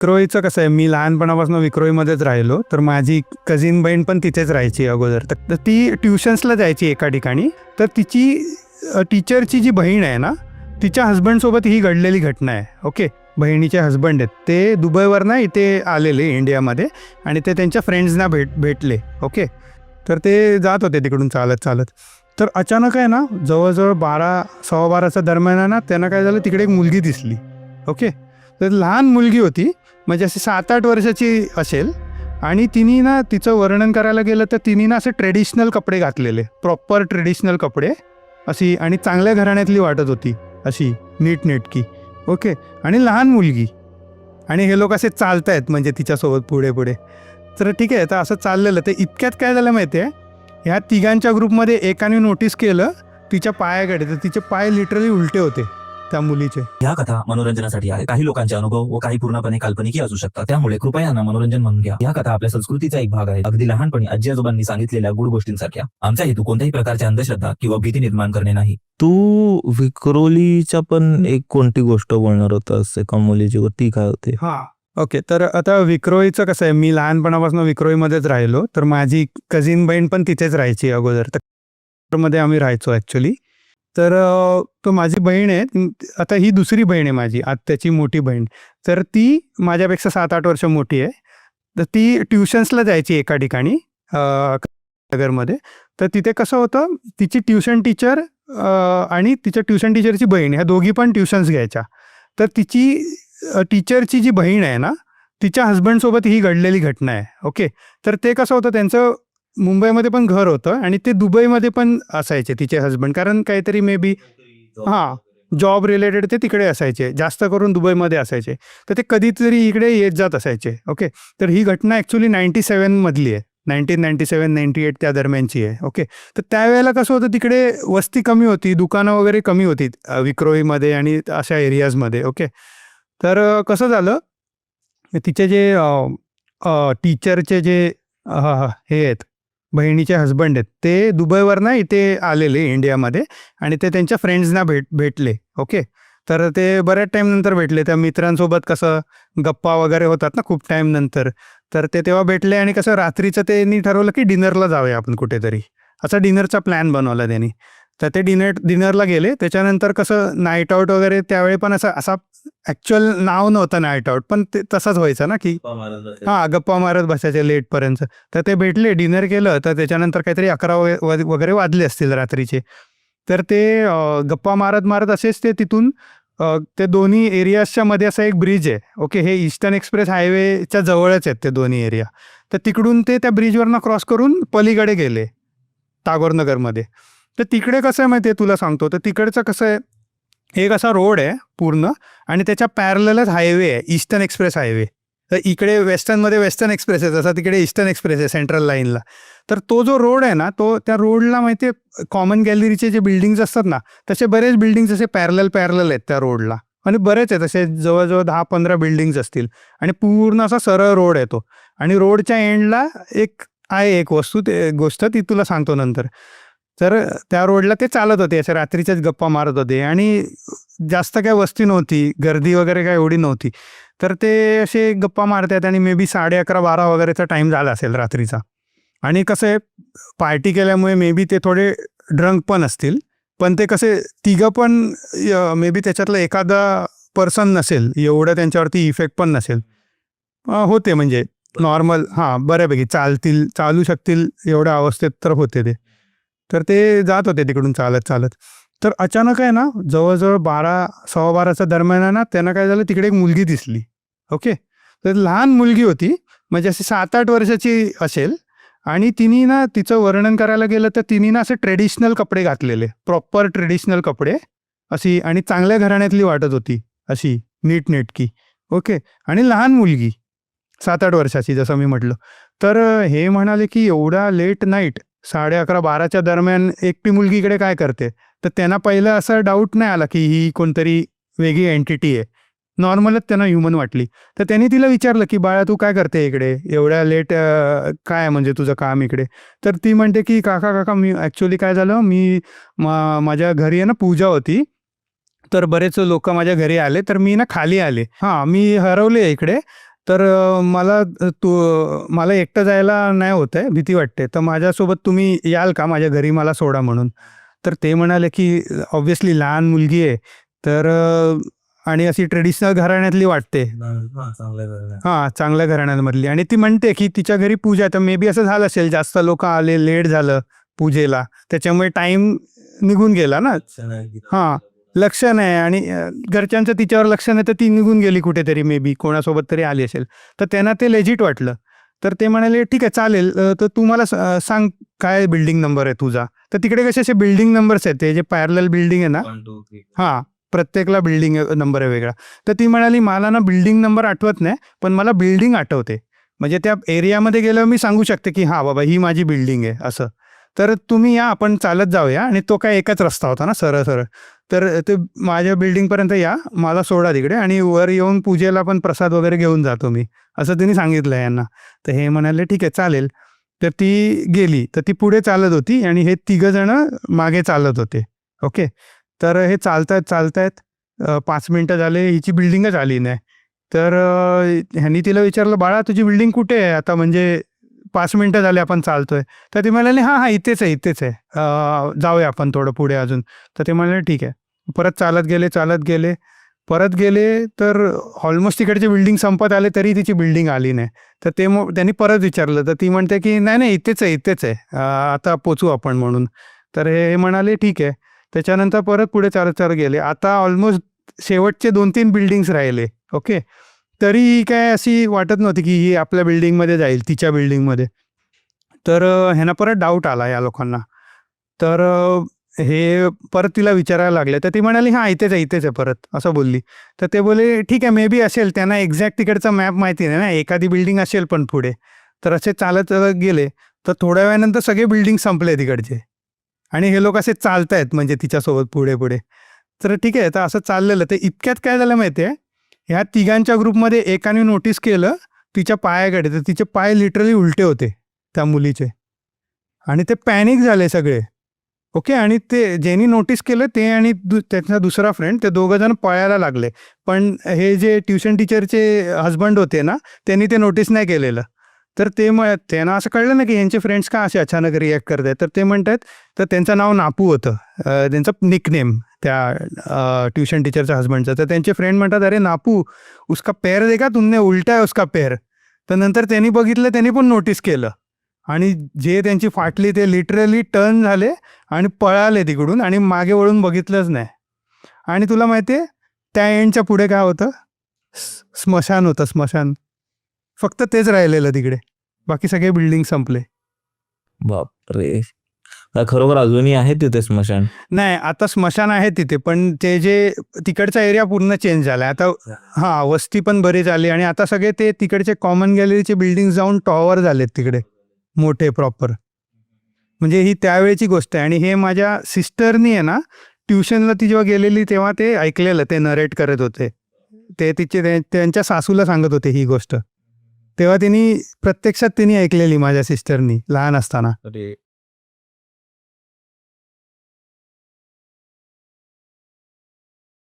विक्रोळीचं कसं आहे, मी लहानपणापासून विक्रोळीमध्येच राहिलो. तर माझी कझिन बहीण पण तिथेच राहायची अगोदर. तर ती ट्युशन्सला जायची एका ठिकाणी. तर तिची टीचरची जी बहीण आहे ना, तिच्या हस्बंडसोबत ही घडलेली घटना आहे. ओके, बहिणीचे हस्बंड आहेत ते दुबईवरनं इथे आलेले इंडियामध्ये आणि ते त्यांच्या फ्रेंड्सना भेटले. ओके, तर ते जात होते तिकडून चालत चालत. तर अचानक आहे ना, जवळजवळ 12:15 दरम्यान आहे ना, त्यांना काय झालं, तिकडे एक मुलगी दिसली. ओके, तर लहान मुलगी होती, म्हणजे अशी 7-8 वर्षाची असेल. आणि तिने ना, तिचं वर्णन करायला गेलं तर तिने ना असे ट्रेडिशनल कपडे घातलेले, प्रॉपर ट्रेडिशनल कपडे अशी, आणि चांगल्या घराण्यातली वाटत होती अशी नीटनेटकी. ओके, आणि लहान मुलगी, आणि हे लोक असे चालतायत म्हणजे तिच्यासोबत पुढे पुढे. तर ठीक आहे, तर असं चाललेलं. तर इतक्यात काय झालं माहिती आहे, ह्या तिघांच्या ग्रुपमध्ये एकाने नोटीस केलं तिच्या पायाकडे, तर तिचे पाय लिटरली उलटे होते त्या मुलीचे. या कथा मनोरंजनासाठी आहे. काही लोकांचे अनुभव व काही पूर्णपणे काल्पनिकही असू शकतात. त्यामुळे कृपया यांना मनोरंजन म्हणून घ्या. या कथा आपल्या संस्कृतीचा एक भाग आहे. अगदी लहानपणी आजी आजोबांनी सांगितलेल्या गुड गोष्टींसारख्या. आमचा हेतू कोणत्याही प्रकारच्या अंधश्रद्धा किंवा भीती निर्माण करणे नाही. तू विक्रोलीच्या पण एक कोणती गोष्ट बोलणार होतास एका मुलीची, ती काय होती? हां, ओके. तर आता विक्रोळीचं कसं आहे, मी लहानपणापासून विक्रोळीमध्येच राहिलो. तर माझी कझिन बहीण पण तिथेच राहायची अगोदर. तर मध्ये आम्ही राहायचो ॲक्च्युली. तर तो माझी बहीण आहे. आता ही दुसरी बहीण आहे माझी, आत्याची मोठी बहीण. तर ती माझ्यापेक्षा 7-8 वर्ष मोठी आहे. तर ती ट्युशन्सला जायची एका ठिकाणी नगरमध्ये. तर तिथे कसं होतं, तिची ट्युशन टीचर आणि तिच्या ट्युशन टीचरची बहीण, ह्या दोघी पण ट्युशन्स घ्यायच्या. तर तिची टीचरची जी बहीण आहे ना, तिच्या हस्बंडसोबत ही घडलेली घटना आहे. ओके, तर ते कसं होतं, त्यांचं मुंबईमध्ये पण घर होतं आणि ते दुबईमध्ये पण असायचे तिचे हस्बंड, कारण काहीतरी मे बी हां, जॉब रिलेटेड ते तिकडे असायचे, जास्त करून दुबईमध्ये असायचे. तर ते कधीतरी इकडे येत जात असायचे. ओके, तर ही घटना ॲक्च्युली 97 मधली आहे. 1997-98 त्या दरम्यानची आहे. ओके, तर त्यावेळेला कसं होतं, तिकडे वस्ती कमी होती, दुकानं वगैरे कमी होती विक्रोळीमध्ये आणि अशा एरियाजमध्ये. ओके, तर कसं झालं, तिचे जे टीचरचे जे हे आहेत, बहिणीचे हस्बंड आहेत, ते दुबईवरनं इथे आलेले इंडियामध्ये आणि ते त्यांच्या फ्रेंड्सना भेटले. ओके, तर ते बऱ्याच टाईम नंतर भेटले. त्या मित्रांसोबत कसं गप्पा वगैरे होतात ना खूप टाईम नंतर. तर ते तेव्हा भेटले आणि कसं रात्रीचं त्यांनी ठरवलं की डिनरला जाऊया आपण कुठेतरी, असा डिनरचा प्लॅन बनवला त्यांनी. तर ते डिनरला गेले. त्याच्यानंतर कसं नाईट आऊट वगैरे, त्यावेळी पण असा ॲक्च्युअल नाव नव्हतं नाईट आऊट, पण ते तसंच व्हायचं ना की हां, गप्पा मारत बसायचे लेटपर्यंत. तर ते भेटले, डिनर केलं. तर त्याच्यानंतर काहीतरी 11 वगैरे वाजले असतील रात्रीचे. तर ते गप्पा मारत मारत असेच ते तिथून ते दोन्ही एरियाजच्या मध्ये असा एक ब्रिज आहे. ओके, हे ईस्टर्न एक्सप्रेस हायवेच्या जवळच आहेत ते दोन्ही एरिया. तर तिकडून ते त्या ब्रिजवरनं क्रॉस करून पलीकडे गेले टागोरनगरमध्ये. तर तिकडे कसं आहे माहिती आहे, तुला सांगतो. तर तिकडचं कसं आहे, एक असा रोड आहे पूर्ण आणि त्याच्या पॅरललच हायवे आहे, ईस्टर्न एक्सप्रेस हायवे. तर इकडे वेस्टर्नमध्ये वेस्टर्न एक्सप्रेस आहे, तसा तिकडे ईस्टर्न एक्सप्रेस आहे सेंट्रल लाईनला. तर तो जो रोड आहे ना, तो त्या रोडला माहिती आहे, कॉमन गॅलरीचे जे बिल्डिंग्स असतात ना, तसे बरेच बिल्डिंग्स असे पॅरलल आहेत त्या रोडला. आणि बरेच आहेत असे, जवळजवळ 10-15 बिल्डिंग्स असतील. आणि पूर्ण असा सरळ रोड आहे तो. आणि रोडच्या एंडला एक गोष्ट ती तुला सांगतो नंतर. तर त्या रोडला ते चालत होते, असे रात्रीच्याच गप्पा मारत होते आणि जास्त काय वस्ती नव्हती, गर्दी वगैरे काय एवढी नव्हती. तर ते असे गप्पा मारतात आणि मे बी 11:30-12 वगैरेचा टाईम झाला असेल रात्रीचा. आणि कसं आहे, पार्टी केल्यामुळे मे बी ते थोडे ड्रंक पण असतील. पण ते कसे तिघं पण मे बी त्याच्यातलं एखादा पर्सन नसेल, एवढं त्यांच्यावरती इफेक्ट पण नसेल. होते म्हणजे नॉर्मल, हां, बऱ्यापैकी चालू शकतील एवढ्या अवस्थेत तर होते ते. तर ते जात होते तिकडून चालत चालत. तर अचानक आहे ना, जवळजवळ 12:15 दरम्यान आहे ना, त्यांना काय झालं, तिकडे एक मुलगी दिसली. ओके, तर लहान मुलगी होती, म्हणजे अशी 7-8 वर्षाची असेल. आणि तिने ना, तिचं वर्णन करायला गेलं तर तिने ना असे ट्रेडिशनल कपडे घातलेले, प्रॉपर ट्रेडिशनल कपडे अशी, आणि चांगल्या घराण्यातली वाटत होती अशी नीटनेटकी. ओके, आणि लहान मुलगी 7-8 वर्षाची, जसं मी म्हटलं. तर हे म्हणाले की एवढा लेट नाईट 11:30-12च्या दरम्यान एकटी मुलगी इकडे काय करते. तर त्यांना पहिलं असं डाऊट नाही आला की ही कोणतरी वेगळी एंटिटी आहे, नॉर्मलच त्यांना ह्युमन वाटली. तर त्यांनी तिला विचारलं की बाळा, तू काय करते इकडे एवढ्या लेट, काय म्हणजे तुझं काम इकडे. तर ती म्हणते की काका मी ॲक्च्युली काय झालं, माझ्या घरी आहे ना पूजा होती, तर बरेच लोक माझ्या घरी आले, तर मी ना खाली आले. हां, मी हरवले इकडे. तर मला एकटं जायला नाही होत आहे, भीती वाटते, तर माझ्यासोबत तुम्ही याल का माझ्या घरी मला सोडा म्हणून. तर ते म्हणाले की ऑब्व्हियसली लहान मुलगी आहे, तर आणि अशी ट्रेडिशनल घराण्यातली वाटते, हां चांगल्या घराण्यांमधली, आणि ती म्हणते की तिच्या घरी पूजा आहे, तर मे बी असं झालं असेल जास्त लोक आले, लेट झालं पूजेला, त्याच्यामुळे टाईम निघून गेला ना. हां, लक्ष नाही, आणि घरच्यांचं तिच्यावर लक्ष नाही, तर ती निघून गेली कुठेतरी, मे बी कोणासोबत तरी आली असेल. तर त्यांना ते लेजिट वाटलं. तर ते म्हणाले ठीक आहे चालेल, तर तू मला सांग काय बिल्डिंग नंबर आहे तुझा. तर तिकडे कसे असे बिल्डिंग नंबर्स आहेत, ते जे पॅरलल बिल्डिंग आहे ना, हां प्रत्येकाला बिल्डिंग नंबर आहे वेगळा. तर ती म्हणाली मला ना बिल्डिंग नंबर आठवत नाही, पण मला बिल्डिंग आठवते, म्हणजे त्या एरियामध्ये गेल्यावर मी सांगू शकते की हां बाबा ही माझी बिल्डिंग आहे असं. तर तुम्ही या, आपण चालत जाऊया, आणि तो काय एकच रस्ता होता ना सरळ सरळ. तर ते माझ्या बिल्डिंगपर्यंत या, मला सोडा तिकडे, आणि वर येऊन पूजेला पण प्रसाद वगैरे घेऊन जातो मी, असं तिने सांगितलं यांना. तर हे म्हणाले ठीक आहे चालेल. तर ती गेली, तर ती पुढे चालत होती आणि हे तिघं जण मागे चालत होते. ओके. तर हे चालतायत 5 मिनिटं झाले, हिची बिल्डिंगच आली नाही. तर ह्यांनी तिला विचारलं बाळा तुझी बिल्डिंग कुठे आहे आता, म्हणजे 5 मिनिटं झाले आपण चालतोय. तर ते म्हणाले हां इथेच आहे, जाऊया आपण थोडं पुढे अजून. तर ते म्हणाले ठीक आहे. परत चालत गेले, परत गेले, तर ऑलमोस्ट तिकडचे बिल्डिंग संपत आले तरी तिची बिल्डिंग आली नाही. तर त्यांनी परत विचारलं, तर ती म्हणते की नाही इथेच आहे, आता पोचू आपण म्हणून. तर हे म्हणाले ठीक आहे. त्याच्यानंतर परत पुढे चालत गेले. आता ऑलमोस्ट शेवटचे 2-3 बिल्डिंग्स राहिले. ओके. तरी ही काय अशी वाटत नव्हती की ही आपल्या बिल्डिंगमध्ये जाईल, तिच्या बिल्डिंगमध्ये. तर ह्यांना परत डाऊट आला या लोकांना. तर हे परत तिला विचारायला लागले, तर ती म्हणाली हां इथेच आहे परत, असं बोलली. तर ते बोलले ठीक आहे, मे बी असेल, त्यांना एक्झॅक्ट तिकडचा मॅप माहिती नाही ना, एखादी बिल्डिंग असेल पण पुढे. तर असे चालत गेले, तर थोड्या वेळानंतर सगळे बिल्डिंग संपले तिकडचे, आणि हे लोक असे चालतायत म्हणजे तिच्यासोबत पुढे. तर ठीक आहे, तर असं चाललेलं. तर इतक्यात काय झालं माहिती आहे, ह्या तिघांच्या ग्रुपमध्ये एकाने नोटीस केलं तिच्या पायाकडे, तर तिचे पाय लिटरली उलटे होते त्या मुलीचे, आणि ते पॅनिक झाले सगळे. ओके. आणि ते ज्यांनी नोटीस केलं ते आणि त्याचा दुसरा फ्रेंड, ते दोघं जण पळायला लागले. पण हे जे ट्युशन टीचरचे हजबंड होते ना, त्यांनी ते नोटीस नाही केलेलं. तर त्यांना असं कळलं ना की यांचे फ्रेंड्स का असे अचानक रिॲक्ट करत आहेत. तर ते म्हणतात, तर त्यांचं नाव नापू होतं, त्यांचं निकनेम त्या ट्यूशन टीचरच्या हस्बंडचं. तर त्यांचे फ्रेंड म्हणतात अरे नापू उसका पैर देखा तुमने, उलटा आहे उसका पैर. तर नंतर त्यांनी बघितलं, त्यांनी पण नोटीस केलं, आणि जे त्यांची फाटली ते लिटरली टर्न झाले आणि पळाले तिकडून, आणि मागे वळून बघितलंच नाही. आणि तुला माहिती आहे त्या एंडच्या पुढे काय होतं, स्मशान होतं, स्मशान. फक्त तेच राहिलेलं तिकडे, बाकी सगळे बिल्डिंग संपले. बापरे, खरोखर अजूनही आहे तिथे स्मशान? नाही, आता स्मशान आहे तिथे, पण ते जे तिकडचा एरिया पूर्ण चेंज झाला आता. हां, वस्ती पण बरी झाली, आणि आता सगळे ते तिकडचे कॉमन गॅलरीचे बिल्डिंग जाऊन टॉवर झालेत तिकडे मोठे प्रॉपर. म्हणजे ही त्यावेळेची गोष्ट आहे. आणि हे माझ्या सिस्टरनी आहे ना, ट्युशनला ती जेव्हा गेलेली तेव्हा ते ऐकलेलं, ते नरेट करत होते, ते त्यांच्या सासूला सांगत होते ही गोष्ट. तेव्हा प्रत्यक्षात तिने ऐकलेली माझ्या सिस्टरनी लहान असताना. अरे